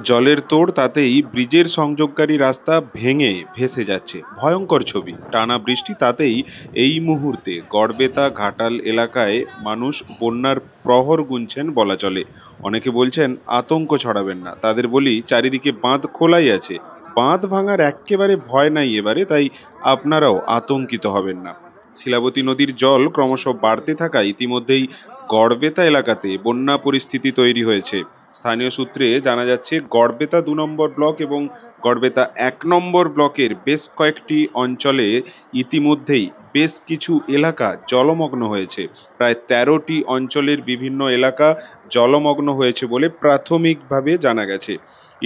জলের তোড় তাতেই ব্রিজের সংযোগকারী রাস্তা ভেঙে ভেসে যাচ্ছে, ভয়ঙ্কর ছবি। টানা বৃষ্টি তাতেই এই মুহূর্তে গড়বেতা ঘাটাল এলাকায় মানুষ বন্যার প্রহর গুনছেন বলা চলে। অনেকে বলছেন আতঙ্ক ছড়াবেন না, তাদের বলি চারিদিকে বাঁধ খোলাই আছে, বাঁধ ভাঙার একেবারে ভয় নাই এবারে, তাই আপনারাও আতঙ্কিত হবেন না। শিলাবতী নদীর জল ক্রমশ বাড়তে থাকায় ইতিমধ্যেই গড়বেতা এলাকাতে বন্যা পরিস্থিতি তৈরি হয়েছে। স্থানীয় সূত্রে জানা যাচ্ছে গড়বেতা 2 নম্বর ব্লক এবং গড়বেতা 1 নম্বর ব্লকের বেশ কয়েকটি অঞ্চলে ইতিমধ্যেই বেশ কিছু এলাকা জলমগ্ন হয়েছে। প্রায় 13টি অঞ্চলের বিভিন্ন এলাকা জলমগ্ন হয়েছে বলে প্রাথমিকভাবে জানা গেছে।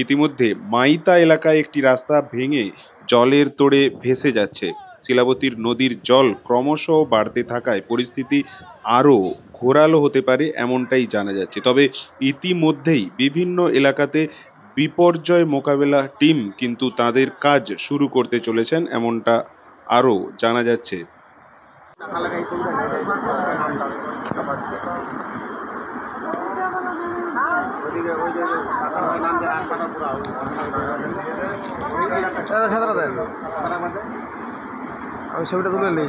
ইতিমধ্যে মাইতা এলাকায় একটি রাস্তা ভেঙে জলের তোড়ে ভেসে যাচ্ছে। শিলাবতীর নদীর জল ক্রমশ বাড়তে থাকায় পরিস্থিতি আরও ঘোরালো হতে পারে এমনটাই জানা যাচ্ছে। তবে ইতিমধ্যেই বিভিন্ন এলাকাতে বিপর্যয় মোকাবেলা টিম কিন্তু তাদের কাজ শুরু করতে চলেছেন এমনটা আরও জানা যাচ্ছে। আমি ছবিটা তুলে নিই।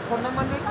ফোন নাম্বার নেই।